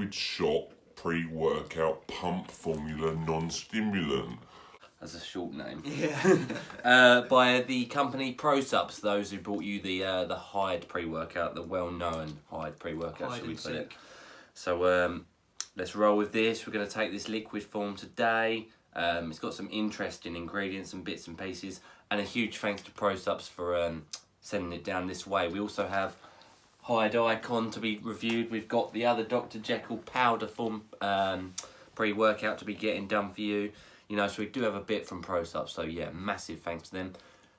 liquid shot pre-workout pump formula non-stimulant. That's a short name. Yeah. By the company PROSUPPS, those who brought you the HYDE pre-workout, the well-known HYDE pre-workout, should we put it? So let's roll with this. We're going to take this liquid form today. It's got some interesting ingredients and bits and pieces, and a huge thanks to PROSUPPS for sending it down this way. We also have HYDE Icon to be reviewed. We've got the other Dr. JEKYLL powder form pre-workout to be getting done for you. You know, so we do have a bit from PROSUPPS, so yeah, massive thanks to them.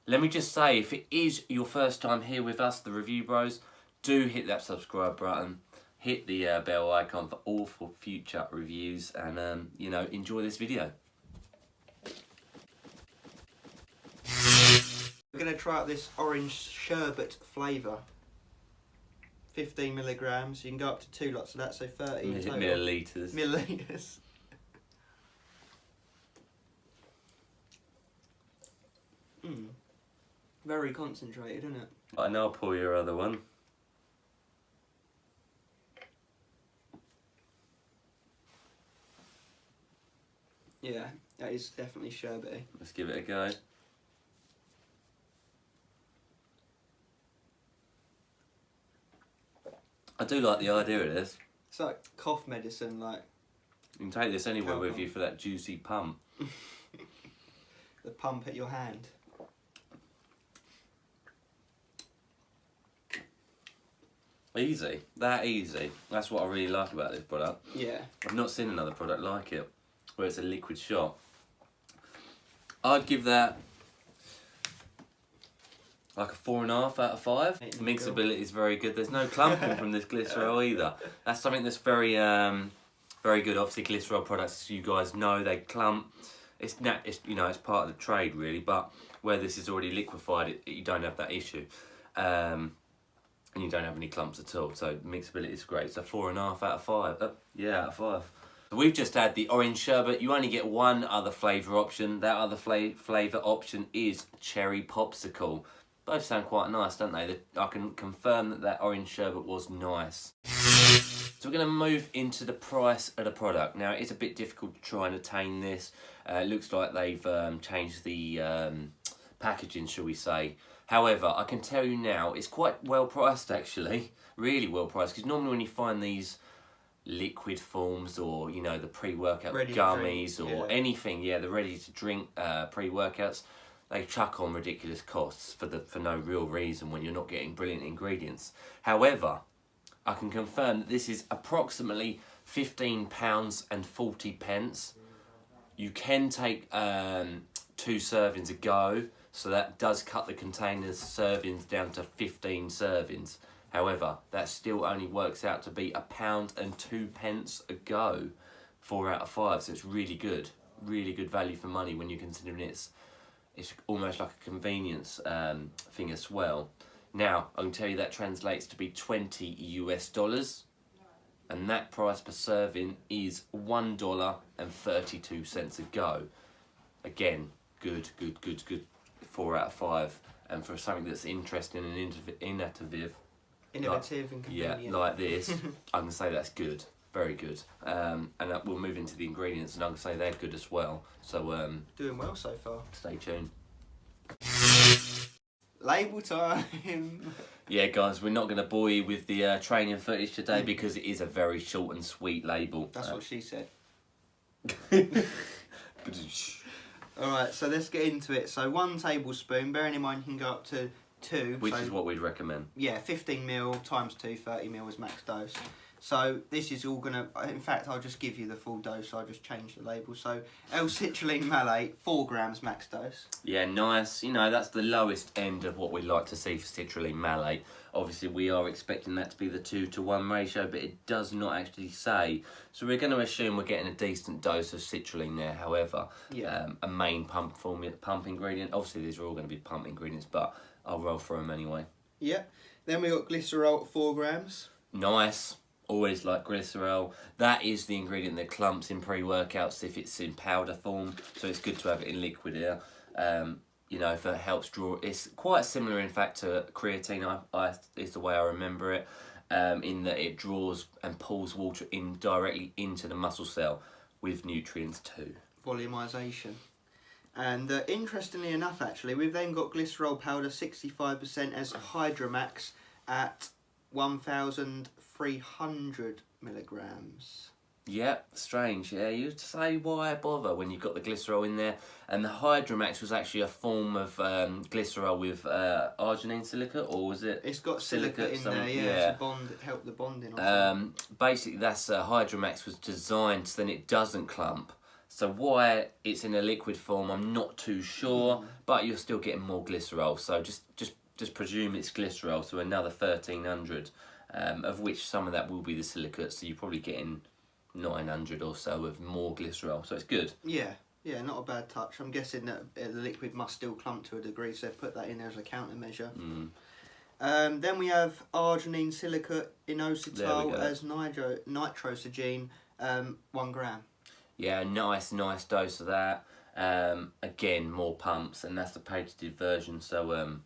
Let me just say, if it is your first time here with us, the Review Bros, do hit that subscribe button, hit the bell icon for all for future reviews, and you know, enjoy this video. We're going to try out this orange sherbet flavour. 15 milligrams. You can go up to 2 lots of that, so 30 in total. Millilitres. Millilitres. Very concentrated, isn't it? I know I'll pour your other one. Yeah, that is definitely sherbety. Let's give it a go. I do like the idea of this. It's like cough medicine, like. You can take this anywhere with you for that juicy pump. The pump at your hand. Easy, that easy. That's what I really like about this product. Yeah. I've not seen another product like it, where it's a liquid shot. I'd give that like a 4.5 out of 5. Mixability is very good. There's no clumping from this glycerol either. That's something that's very, very good. Obviously, glycerol products, you guys know, they clump. It's you know, it's part of the trade really, but where this is already liquefied, you don't have that issue. And you don't have any clumps at all, so mixability is great. So 4.5 out of 5. Yeah, out of 5. So we've just had the orange sherbet. You only get one other flavour option. That other flavour option is cherry popsicle. Both sound quite nice, don't they? I can confirm that that orange sherbet was nice. So we're going to move into the price of the product. Now, it's a bit difficult to try and attain this. It looks like they've changed the packaging, shall we say. However, I can tell you now, it's quite well priced actually, really well priced, because normally when you find these liquid forms or, you know, the pre-workout gummies or anything, yeah, the ready-to-drink pre-workouts, they chuck on ridiculous costs for no real reason when you're not getting brilliant ingredients. However, I can confirm that this is approximately £15.40. You can take 2 servings a go. So that does cut the container's servings down to 15 servings. However, that still only works out to be £1.02 a go, 4 out of 5. So it's really good value for money when you're considering it's almost like a convenience thing as well. Now, I can tell you that translates to be $20 US, and that price per serving is $1.32 a go. Again, good. 4 out of 5, and for something that's interesting and innovative and convenient. Yeah, like this, I can say that's good, very good. And we'll move into the ingredients, and I can say they're good as well. So doing well so far. Stay tuned. Label time. Yeah, guys, we're not going to bore you with the training footage today because it is a very short and sweet label. That's what she said. Alright, so let's get into it. So 1 tablespoon, bearing in mind you can go up to 2. Which is what we'd recommend. Yeah, 15ml times 2, 30ml is max dose. So this is all going to, in fact I'll just give you the full dose, I'll just change the label. So L-citrulline malate, 4 grams max dose. Yeah, nice. You know, that's the lowest end of what we'd like to see for citrulline malate. Obviously, we are expecting that to be the 2-to-1 ratio, but it does not actually say. So we're going to assume we're getting a decent dose of citrulline there. However, a main pump ingredient. Obviously, these are all going to be pump ingredients, but I'll roll through them anyway. Yeah. Then we got glycerol at 4 grams. Nice. Always like glycerol. That is the ingredient that clumps in pre-workouts if it's in powder form. So it's good to have it in liquid here. You know, if it helps draw, it's quite similar in fact to creatine. Is the way I remember it. in that it draws and pulls water in directly into the muscle cell with nutrients too. Volumisation. And interestingly enough, actually, we've then got glycerol powder 65% as Hydromax at 1,300 milligrams. Yeah, strange. Yeah, you'd say why bother when you've got the glycerol in there. And the Hydromax was actually a form of glycerol with arginine silicate, or was it? It's got silicate in there, yeah. to bond, help the bonding. Basically, that's Hydromax was designed so then it doesn't clump. So why it's in a liquid form, I'm not too sure, but you're still getting more glycerol. So just presume it's glycerol, so another 1,300, of which some of that will be the silicate. So you're probably getting 900 or so of more glycerol, so it's good. Yeah, not a bad touch. I'm guessing that the liquid must still clump to a degree, so put that in there as a countermeasure. Then we have arginine silicate inositol as nitrosogene, 1 gram. Yeah, nice dose of that. Again, more pumps, and that's the patented version, so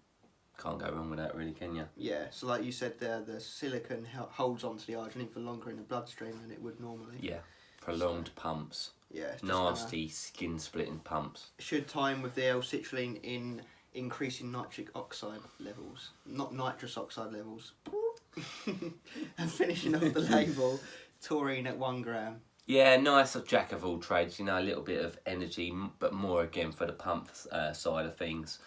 can't go wrong with that, really, can you? Yeah, so like you said there, the silicon holds onto the arginine for longer in the bloodstream than it would normally. Yeah, prolonged pumps. Yeah, it's nasty skin-splitting pumps. Should time with the L-citrulline in increasing nitric oxide levels, not nitrous oxide levels. And finishing off the label, taurine at 1 gram. Yeah, nice jack of all trades, you know, a little bit of energy, but more again for the pump side of things.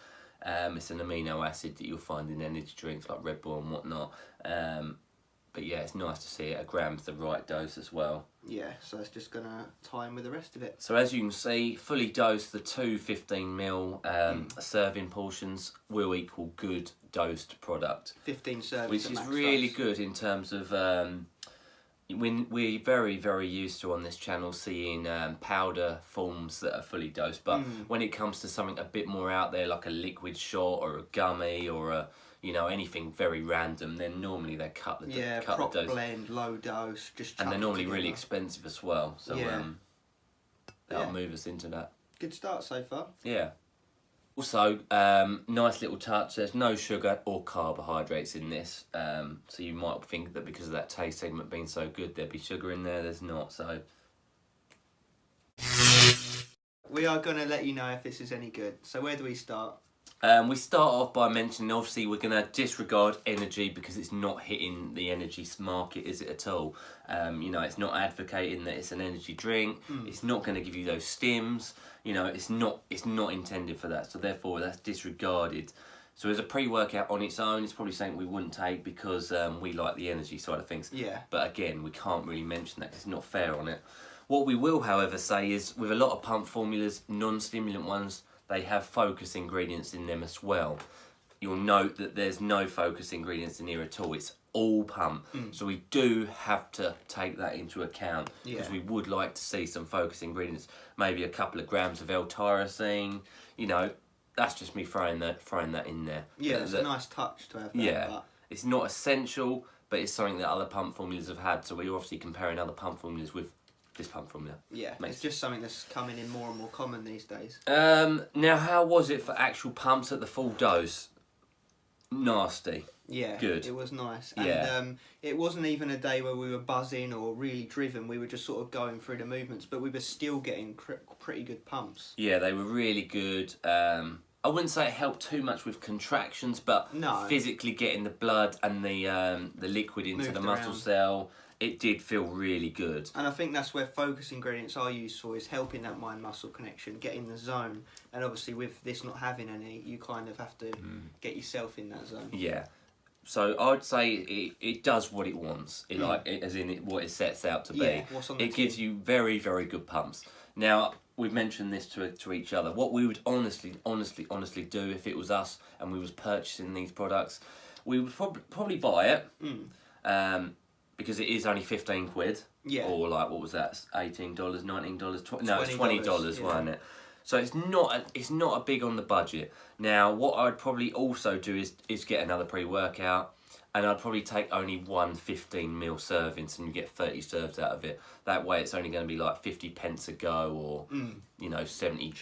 It's an amino acid that you'll find in energy drinks like Red Bull and whatnot. But yeah, it's nice to see it. 1 gram's the right dose as well. Yeah, so it's just going to time with the rest of it. So as you can see, fully dosed, the 2 15ml serving portions will equal good dosed product. 15 servings. Which is really good in terms of... we're very, very used to on this channel seeing powder forms that are fully dosed, but when it comes to something a bit more out there, like a liquid shot or a gummy or a, you know, anything very random, then normally they cut the prop dose. blend, low dose, just chuck and they're normally together. really expensive as well. So that'll move us into that. Good start so far. Yeah. Also, nice little touch, there's no sugar or carbohydrates in this, so you might think that because of that taste segment being so good there'd be sugar in there, there's not, so... We are going to let you know if this is any good, so where do we start? We start off by mentioning, obviously, we're going to disregard energy because it's not hitting the energy market, is it at all? You know, it's not advocating that it's an energy drink. It's not going to give you those stims. You know, it's not intended for that. So therefore, that's disregarded. So as a pre-workout on its own, it's probably something we wouldn't take because we like the energy side of things. Yeah. But again, we can't really mention that because it's not fair on it. What we will, however, say is with a lot of pump formulas, non-stimulant ones, they have focus ingredients in them as well. You'll note that there's no focus ingredients in here at all. It's all pump. So we do have to take that into account because we would like to see some focus ingredients. Maybe a couple of grams of L-tyrosine. You know, that's just me throwing that in there. Yeah, it's a nice touch to have that. Yeah, but it's not essential, but it's something that other pump formulas have had. So we're obviously comparing other pump formulas with this pump formula. Yeah, it's just something that's coming in more and more common these days. Now, how was it for actual pumps at the full dose? Nasty. Yeah, good. It was nice. And it wasn't even a day where we were buzzing or really driven. We were just sort of going through the movements, but we were still getting pretty good pumps. Yeah, they were really good. I wouldn't say it helped too much with contractions, but physically getting the blood and the liquid into the muscle cell, it did feel really good. And I think that's where focus ingredients are useful, is helping that mind-muscle connection, get in the zone. And obviously with this not having any, you kind of have to get yourself in that zone. Yeah. So I'd say it does what it wants, as in what it sets out to be. Yeah, what's on the it gives you very, very good pumps. Now, we've mentioned this to each other. What we would honestly do if it was us and we was purchasing these products, we would probably buy it. Because it is only 15 quid. Yeah. Or like, what was that? $18, $19, no, it's $20, wasn't it? So it's not a big on the budget. Now, what I'd probably also do is get another pre-workout, and I'd probably take only one 15ml serving, so you get 30 serves out of it. That way, it's only going to be like 50 pence a go, or you know, 70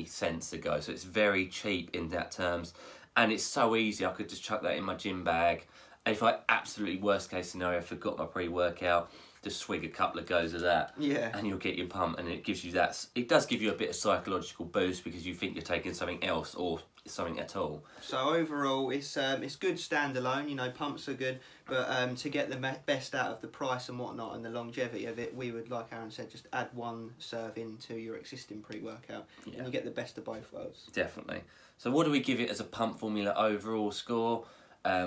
cents a go. So it's very cheap in that terms, and it's so easy. I could just chuck that in my gym bag. If I absolutely worst case scenario forgot my pre-workout, just swig a couple of goes of that, and you'll get your pump, and it gives you that. It does give you a bit of psychological boost because you think you're taking something else or something at all. So overall, it's good standalone. You know, pumps are good, but to get the best out of the price and whatnot and the longevity of it, we would, like Aaron said, just add one serving to your existing pre-workout, and you get the best of both worlds. Definitely. So what do we give it as a pump formula overall score?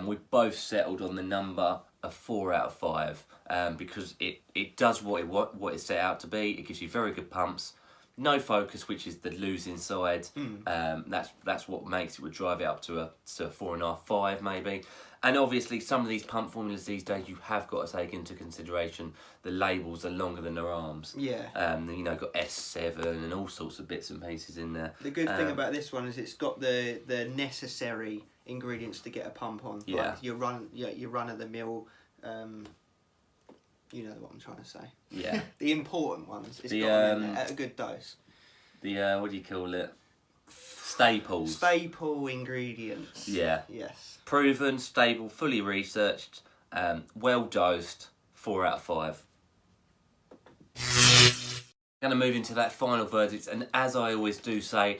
We both settled on the number of 4 out of 5 because it does what it's set out to be. It gives you very good pumps, no focus, which is the losing side. That's what makes it, would drive it up to a 4.5, 5 maybe. And obviously some of these pump formulas these days you have got to take into consideration the labels are longer than their arms. Yeah. You know, got S7 and all sorts of bits and pieces in there. The good thing about this one is it's got the necessary ingredients to get a pump on. Yeah. Like your run of the mill. You know what I'm trying to say. Yeah. The important ones. It's got them in there at a good dose. The what do you call it? Staples. Staple ingredients. Yeah. Yes. Proven, stable, fully researched, well dosed. 4 out of 5. Going to move into that final verdict, and as I always do say,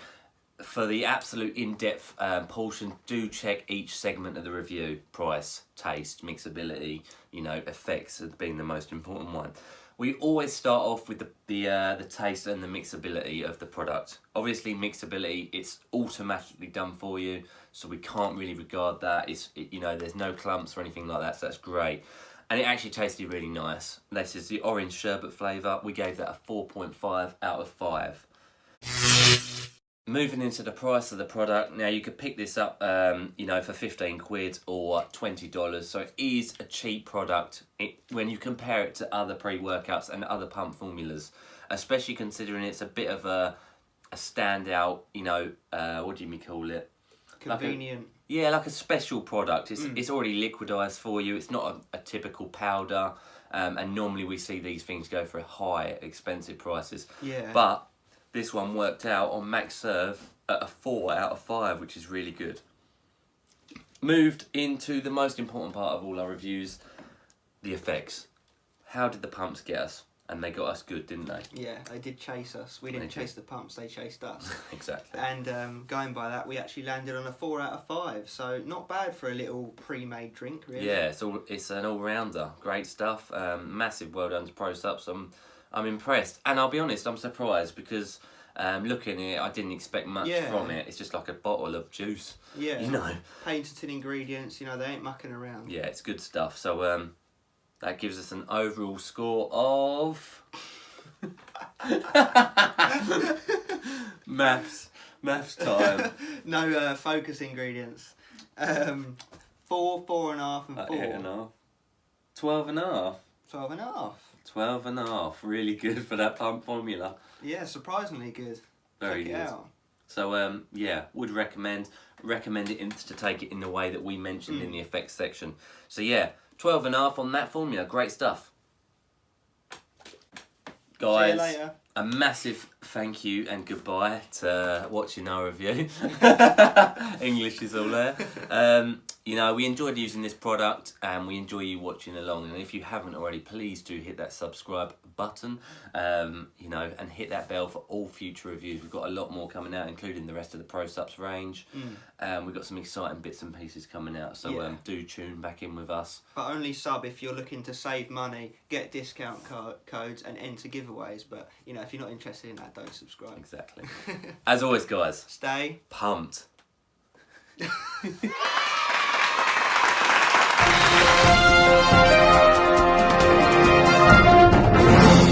for the absolute in-depth portion, do check each segment of the review. Price, taste, mixability, you know, effects as being the most important one. We always start off with the taste and the mixability of the product. Obviously, mixability, it's automatically done for you, so we can't really regard that. You know, there's no clumps or anything like that, so that's great. And it actually tasted really nice. This is the orange sherbet flavour. We gave that a 4.5 out of 5. Moving into the price of the product, now you could pick this up, you know, for 15 quid or $20. So it is a cheap product when you compare it to other pre-workouts and other pump formulas, especially considering it's a bit of a standout, you know, what do you call it? Convenient. Like a special product. It's already liquidized for you. It's not a typical powder, and normally we see these things go for high, expensive prices. Yeah. But this one worked out on Max Serve at a 4 out of 5, which is really good. Moved into the most important part of all our reviews, the effects. How did the pumps get us? And they got us good, didn't they? Yeah, they did chase us. We didn't chase the pumps, they chased us. Exactly. And going by that, we actually landed on a 4 out of 5. So not bad for a little pre-made drink, really. Yeah, it's an all-rounder. Great stuff. Massive well done to PROSUPPS. I'm impressed. And I'll be honest, I'm surprised because looking at it, I didn't expect much from it. It's just like a bottle of juice. Yeah. You know. Patented ingredients, you know, they ain't mucking around. Yeah, it's good stuff. So that gives us an overall score of maths time. No focus ingredients. 4, 4.5 and 4. 8.5. 12.5. 12.5. 12.5. Really good for that pump formula. Yeah, surprisingly good. Very Check good. it out. So yeah, would recommend it to take it in the way that we mentioned in the effects section. So yeah, 12.5 on that formula. Great stuff. Guys, see you later. A massive thank you and goodbye to watching our review. English is all there. You know, we enjoyed using this product and we enjoy you watching along. And if you haven't already, please do hit that subscribe button, you know, and hit that bell for all future reviews. We've got a lot more coming out, including the rest of the PROSUPPS range. We've got some exciting bits and pieces coming out, so do tune back in with us. But only sub if you're looking to save money, get discount codes and enter giveaways. But, you know, if you're not interested in that, don't subscribe. Exactly. As always, guys, stay pumped.